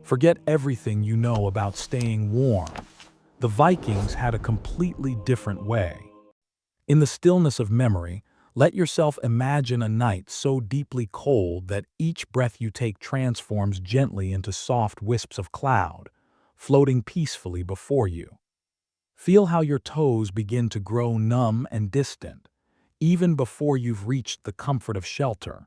Forget everything you know about staying warm. The Vikings had a completely different way. In the stillness of memory, let yourself imagine a night so deeply cold that each breath you take transforms gently into soft wisps of cloud, floating peacefully before you. Feel how your toes begin to grow numb and distant, even before you've reached the comfort of shelter,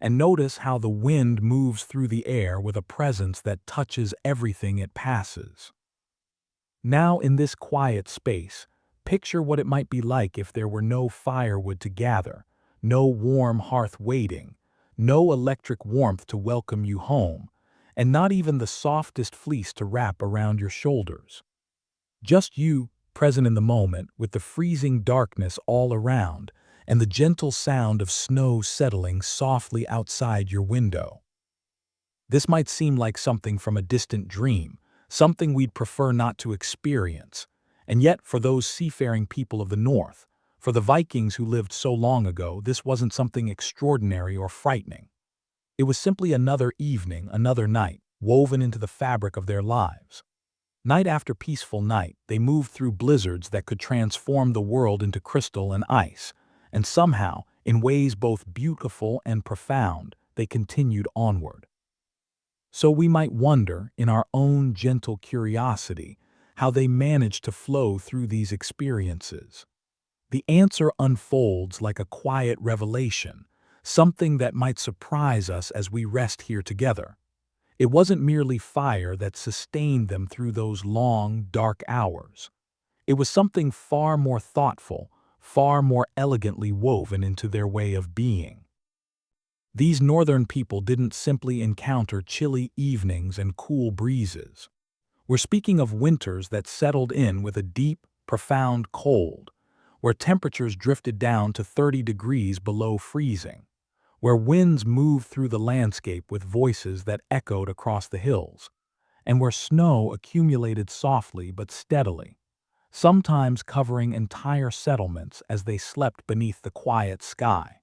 and notice how the wind moves through the air with a presence that touches everything it passes. Now, in this quiet space, picture what it might be like if there were no firewood to gather, no warm hearth waiting, no electric warmth to welcome you home, and not even the softest fleece to wrap around your shoulders. Just you, present in the moment, with the freezing darkness all around and the gentle sound of snow settling softly outside your window. This might seem like something from a distant dream, something we'd prefer not to experience. And yet, for those seafaring people of the North, for the Vikings who lived so long ago, this wasn't something extraordinary or frightening. It was simply another evening, another night, woven into the fabric of their lives. Night after peaceful night, they moved through blizzards that could transform the world into crystal and ice, and somehow, in ways both beautiful and profound, they continued onward. So we might wonder, in our own gentle curiosity, how they managed to flow through these experiences. The answer unfolds like a quiet revelation, something that might surprise us as we rest here together. It wasn't merely fire that sustained them through those long, dark hours. It was something far more thoughtful, far more elegantly woven into their way of being. These northern people didn't simply encounter chilly evenings and cool breezes. We're speaking of winters that settled in with a deep, profound cold, where temperatures drifted down to 30 degrees below freezing, where winds moved through the landscape with voices that echoed across the hills, and where snow accumulated softly but steadily, sometimes covering entire settlements as they slept beneath the quiet sky.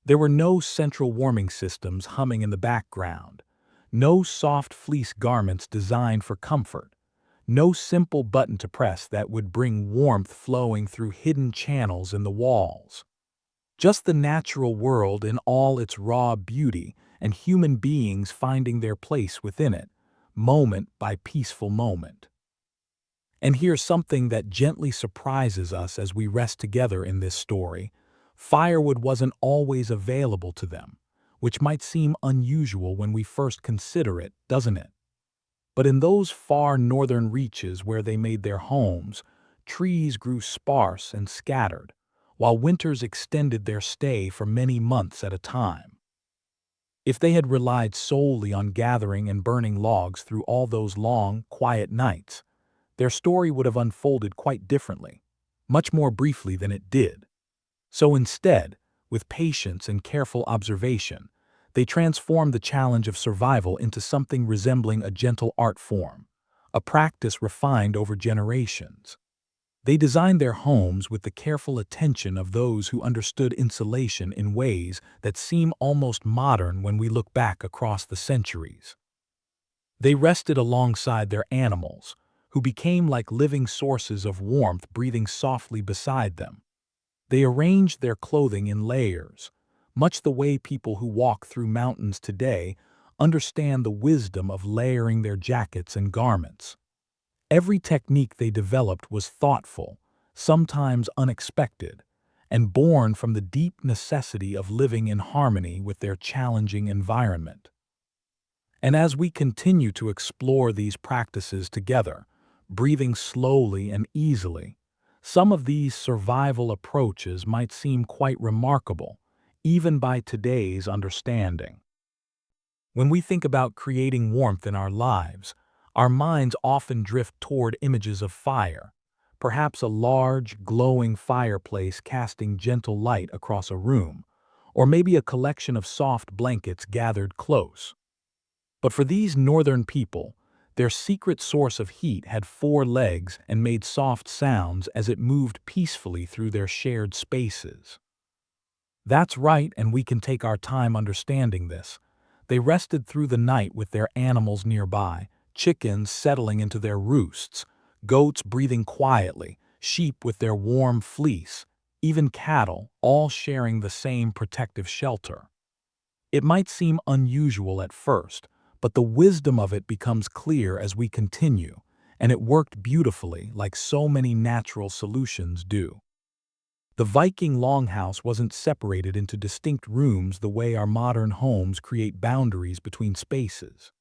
There were no central warming systems humming in the background, no soft fleece garments designed for comfort, no simple button to press that would bring warmth flowing through hidden channels in the walls. Just the natural world in all its raw beauty and human beings finding their place within it, moment by peaceful moment. And here's something that gently surprises us as we rest together in this story. Firewood wasn't always available to them, which might seem unusual when we first consider it, doesn't it? But in those far northern reaches where they made their homes, trees grew sparse and scattered, while winters extended their stay for many months at a time. If they had relied solely on gathering and burning logs through all those long, quiet nights, their story would have unfolded quite differently, much more briefly than it did. So instead, with patience and careful observation, they transformed the challenge of survival into something resembling a gentle art form, a practice refined over generations. They designed their homes with the careful attention of those who understood insulation in ways that seem almost modern when we look back across the centuries. They rested alongside their animals, who became like living sources of warmth breathing softly beside them. They arranged their clothing in layers, much the way people who walk through mountains today understand the wisdom of layering their jackets and garments. Every technique they developed was thoughtful, sometimes unexpected, and born from the deep necessity of living in harmony with their challenging environment. And as we continue to explore these practices together, breathing slowly and easily, some of these survival approaches might seem quite remarkable, even by today's understanding. When we think about creating warmth in our lives, our minds often drift toward images of fire, perhaps a large, glowing fireplace casting gentle light across a room, or maybe a collection of soft blankets gathered close. But for these northern people, their secret source of heat had four legs and made soft sounds as it moved peacefully through their shared spaces. That's right, and we can take our time understanding this. They rested through the night with their animals nearby, chickens settling into their roosts, goats breathing quietly, sheep with their warm fleece, even cattle, all sharing the same protective shelter. It might seem unusual at first, but the wisdom of it becomes clear as we continue, and it worked beautifully like so many natural solutions do. The Viking longhouse wasn't separated into distinct rooms the way our modern homes create boundaries between spaces.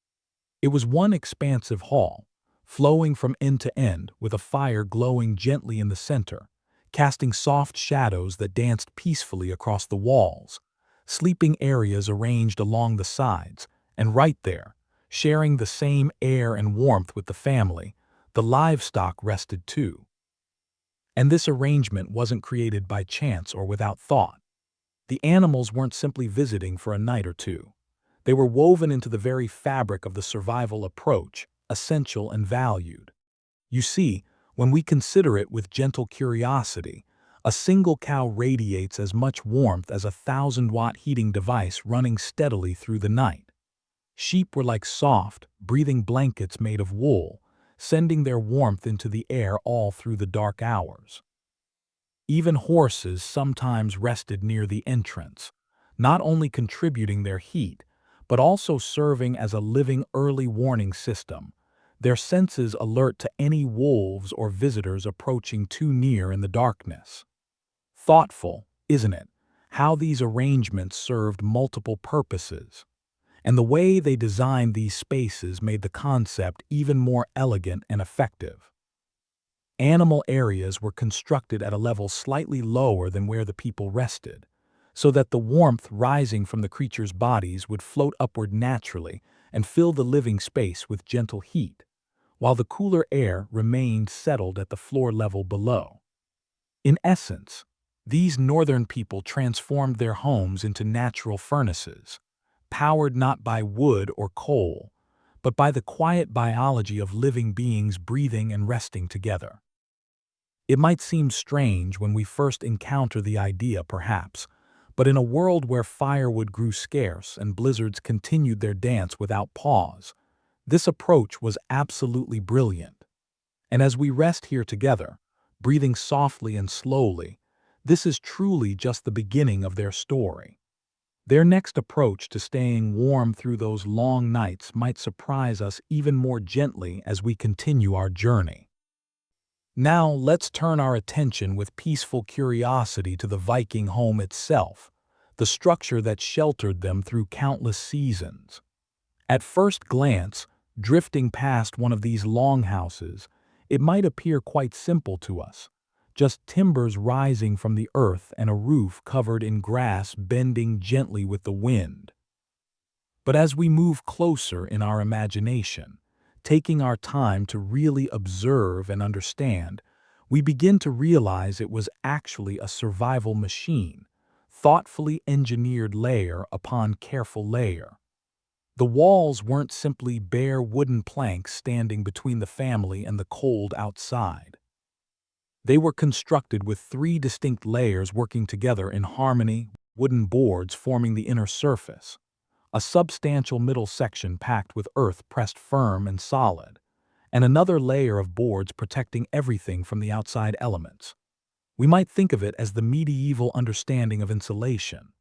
It was one expansive hall, flowing from end to end with a fire glowing gently in the center, casting soft shadows that danced peacefully across the walls, sleeping areas arranged along the sides, and right there, sharing the same air and warmth with the family, the livestock rested too. And this arrangement wasn't created by chance or without thought. The animals weren't simply visiting for a night or two. They were woven into the very fabric of the survival approach, essential and valued. You see, when we consider it with gentle curiosity, a single cow radiates as much warmth as a 1,000-watt heating device running steadily through the night. Sheep were like soft, breathing blankets made of wool, sending their warmth into the air all through the dark hours. Even horses sometimes rested near the entrance, not only contributing their heat, but also serving as a living early warning system, their senses alert to any wolves or visitors approaching too near in the darkness. Thoughtful, isn't it, how these arrangements served multiple purposes? And the way they designed these spaces made the concept even more elegant and effective. Animal areas were constructed at a level slightly lower than where the people rested, so that the warmth rising from the creatures' bodies would float upward naturally and fill the living space with gentle heat, while the cooler air remained settled at the floor level below. In essence, these northern people transformed their homes into natural furnaces, powered not by wood or coal, but by the quiet biology of living beings breathing and resting together. It might seem strange when we first encounter the idea, perhaps, but in a world where firewood grew scarce and blizzards continued their dance without pause, this approach was absolutely brilliant. And as we rest here together, breathing softly and slowly, this is truly just the beginning of their story. Their next approach to staying warm through those long nights might surprise us even more gently as we continue our journey. Now let's turn our attention with peaceful curiosity to the Viking home itself, the structure that sheltered them through countless seasons. At first glance, drifting past one of these longhouses, it might appear quite simple to us, just timbers rising from the earth and a roof covered in grass bending gently with the wind. But as we move closer in our imagination, taking our time to really observe and understand, we begin to realize it was actually a survival machine, thoughtfully engineered layer upon careful layer. The walls weren't simply bare wooden planks standing between the family and the cold outside. They were constructed with three distinct layers working together in harmony, wooden boards forming the inner surface, a substantial middle section packed with earth pressed firm and solid, and another layer of boards protecting everything from the outside elements. We might think of it as the medieval understanding of insulation,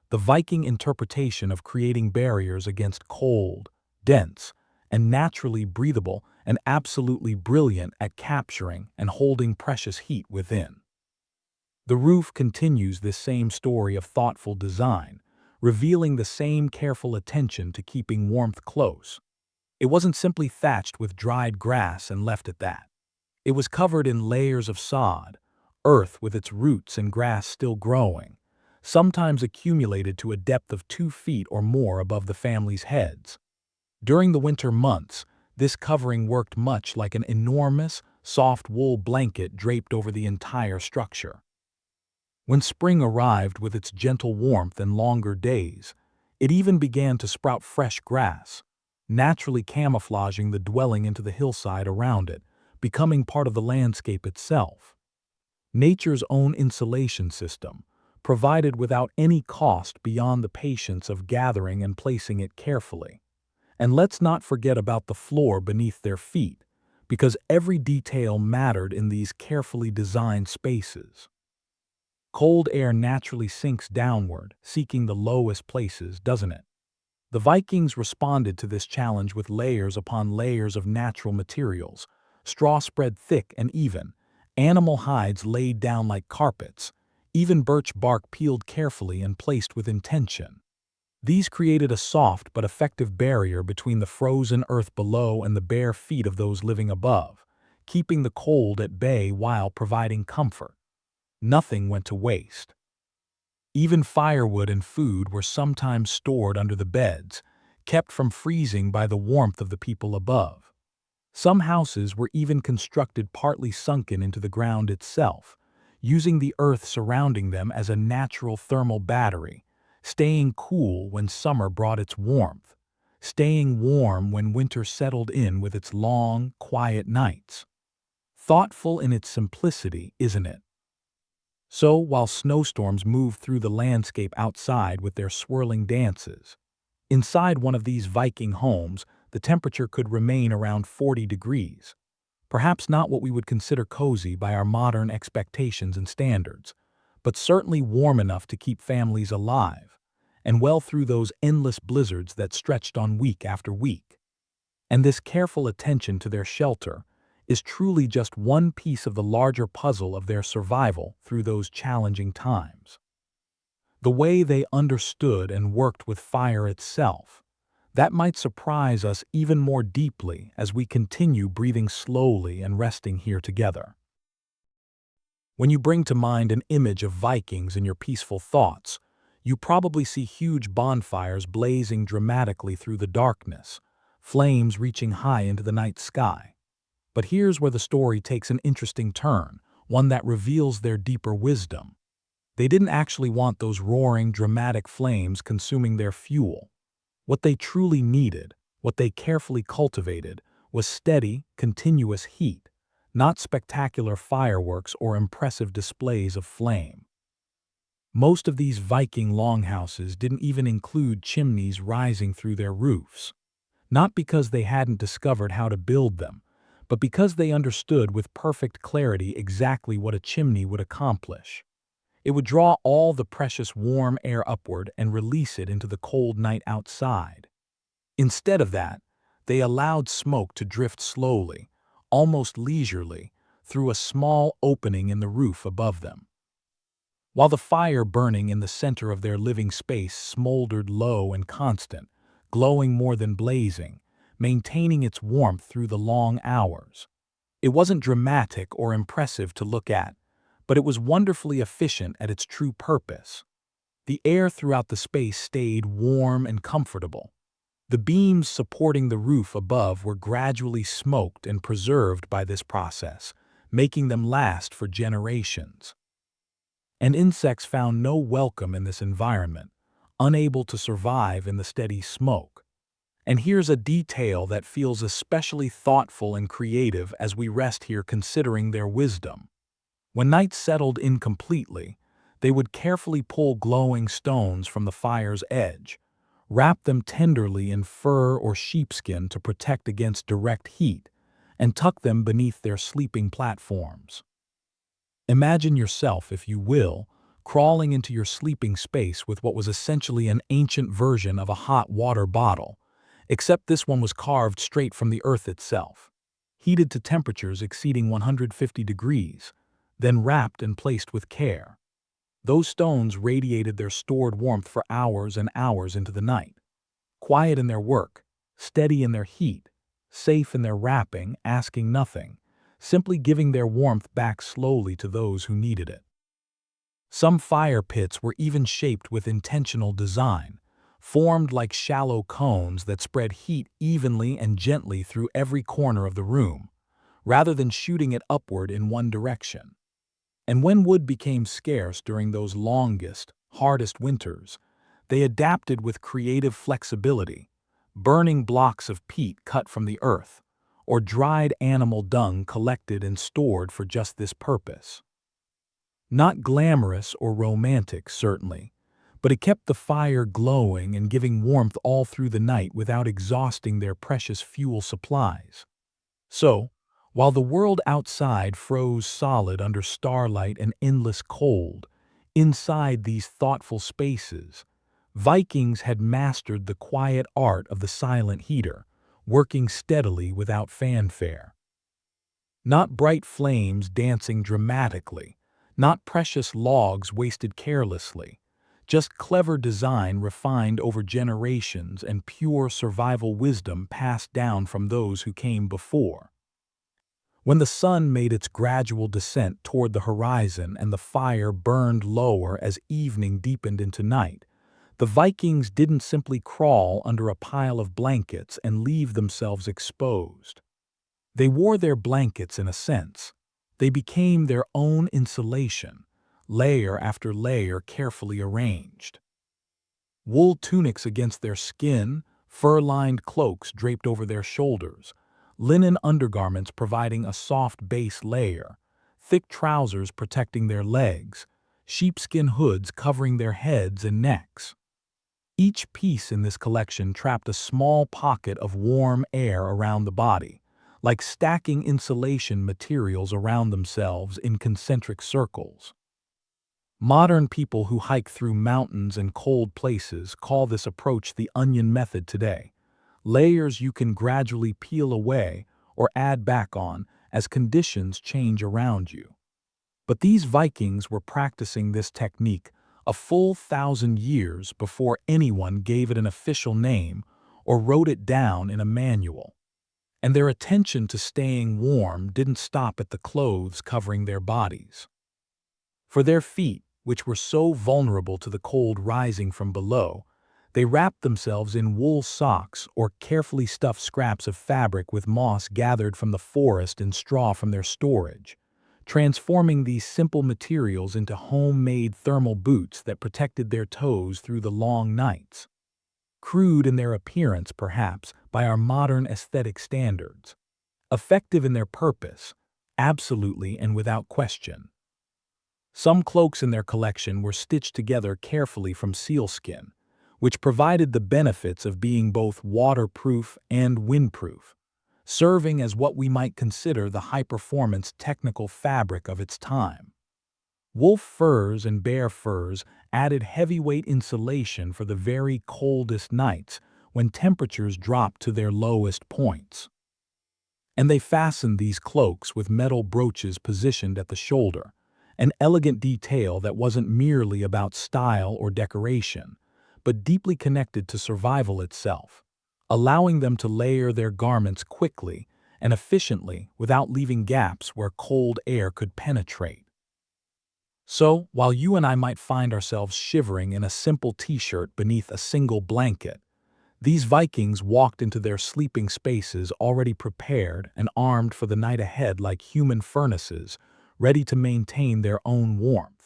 the Viking interpretation of creating barriers against cold, dense, and naturally breathable, and absolutely brilliant at capturing and holding precious heat within. The roof continues this same story of thoughtful design, revealing the same careful attention to keeping warmth close. It wasn't simply thatched with dried grass and left at that. It was covered in layers of sod, earth with its roots and grass still growing, sometimes accumulated to a depth of 2 feet or more above the family's heads. During the winter months, this covering worked much like an enormous, soft wool blanket draped over the entire structure. When spring arrived with its gentle warmth and longer days, it even began to sprout fresh grass, naturally camouflaging the dwelling into the hillside around it, becoming part of the landscape itself. Nature's own insulation system, provided without any cost beyond the patience of gathering and placing it carefully. And let's not forget about the floor beneath their feet, because every detail mattered in these carefully designed spaces. Cold air naturally sinks downward, seeking the lowest places, doesn't it? The Vikings responded to this challenge with layers upon layers of natural materials, straw spread thick and even, animal hides laid down like carpets, even birch bark peeled carefully and placed with intention. These created a soft but effective barrier between the frozen earth below and the bare feet of those living above, keeping the cold at bay while providing comfort. Nothing went to waste. Even firewood and food were sometimes stored under the beds, kept from freezing by the warmth of the people above. Some houses were even constructed partly sunken into the ground itself, using the earth surrounding them as a natural thermal battery, staying cool when summer brought its warmth, staying warm when winter settled in with its long, quiet nights. Thoughtful in its simplicity, isn't it? So, while snowstorms moved through the landscape outside with their swirling dances, inside one of these Viking homes, the temperature could remain around 40 degrees. Perhaps not what we would consider cozy by our modern expectations and standards, but certainly warm enough to keep families alive, and well through those endless blizzards that stretched on week after week. And this careful attention to their shelter is truly just one piece of the larger puzzle of their survival through those challenging times. The way they understood and worked with fire itself, that might surprise us even more deeply as we continue breathing slowly and resting here together. When you bring to mind an image of Vikings in your peaceful thoughts, you probably see huge bonfires blazing dramatically through the darkness, flames reaching high into the night sky. But here's where the story takes an interesting turn, one that reveals their deeper wisdom. They didn't actually want those roaring, dramatic flames consuming their fuel. What they truly needed, what they carefully cultivated, was steady, continuous heat, not spectacular fireworks or impressive displays of flame. Most of these Viking longhouses didn't even include chimneys rising through their roofs, not because they hadn't discovered how to build them, but because they understood with perfect clarity exactly what a chimney would accomplish. It would draw all the precious warm air upward and release it into the cold night outside. Instead of that, they allowed smoke to drift slowly, almost leisurely, through a small opening in the roof above them. While the fire burning in the center of their living space smoldered low and constant, glowing more than blazing, maintaining its warmth through the long hours. It wasn't dramatic or impressive to look at, but it was wonderfully efficient at its true purpose. The air throughout the space stayed warm and comfortable. The beams supporting the roof above were gradually smoked and preserved by this process, making them last for generations. And insects found no welcome in this environment, unable to survive in the steady smoke. And here's a detail that feels especially thoughtful and creative as we rest here considering their wisdom. When night settled in completely, they would carefully pull glowing stones from the fire's edge, wrap them tenderly in fur or sheepskin to protect against direct heat, and tuck them beneath their sleeping platforms. Imagine yourself, if you will, crawling into your sleeping space with what was essentially an ancient version of a hot water bottle, except this one was carved straight from the earth itself, heated to temperatures exceeding 150 degrees, then wrapped and placed with care. Those stones radiated their stored warmth for hours and hours into the night. Quiet in their work, steady in their heat, safe in their wrapping, asking nothing, simply giving their warmth back slowly to those who needed it. Some fire pits were even shaped with intentional design, formed like shallow cones that spread heat evenly and gently through every corner of the room, rather than shooting it upward in one direction. And when wood became scarce during those longest, hardest winters, they adapted with creative flexibility, burning blocks of peat cut from the earth, or dried animal dung collected and stored for just this purpose. Not glamorous or romantic, certainly, but it kept the fire glowing and giving warmth all through the night without exhausting their precious fuel supplies. So, while the world outside froze solid under starlight and endless cold, inside these thoughtful spaces, Vikings had mastered the quiet art of the silent heater, working steadily without fanfare. Not bright flames dancing dramatically, not precious logs wasted carelessly, just clever design refined over generations and pure survival wisdom passed down from those who came before. When the sun made its gradual descent toward the horizon and the fire burned lower as evening deepened into night, the Vikings didn't simply crawl under a pile of blankets and leave themselves exposed. They wore their blankets in a sense. They became their own insulation, layer after layer carefully arranged. Wool tunics against their skin, fur-lined cloaks draped over their shoulders, linen undergarments providing a soft base layer, thick trousers protecting their legs, sheepskin hoods covering their heads and necks. Each piece in this collection trapped a small pocket of warm air around the body, like stacking insulation materials around themselves in concentric circles. Modern people who hike through mountains and cold places call this approach the onion method today. Layers you can gradually peel away or add back on as conditions change around you. But these Vikings were practicing this technique a full 1,000 years before anyone gave it an official name or wrote it down in a manual. And their attention to staying warm didn't stop at the clothes covering their bodies. For their feet, which were so vulnerable to the cold rising from below, they wrapped themselves in wool socks or carefully stuffed scraps of fabric with moss gathered from the forest and straw from their storage, transforming these simple materials into homemade thermal boots that protected their toes through the long nights. Crude in their appearance, perhaps, by our modern aesthetic standards. Effective in their purpose, absolutely and without question. Some cloaks in their collection were stitched together carefully from sealskin, which provided the benefits of being both waterproof and windproof, serving as what we might consider the high-performance technical fabric of its time. Wolf furs and bear furs added heavyweight insulation for the very coldest nights when temperatures dropped to their lowest points. And they fastened these cloaks with metal brooches positioned at the shoulder, an elegant detail that wasn't merely about style or decoration, but deeply connected to survival itself, allowing them to layer their garments quickly and efficiently without leaving gaps where cold air could penetrate. So, while you and I might find ourselves shivering in a simple t-shirt beneath a single blanket, these Vikings walked into their sleeping spaces already prepared and armed for the night ahead like human furnaces, ready to maintain their own warmth.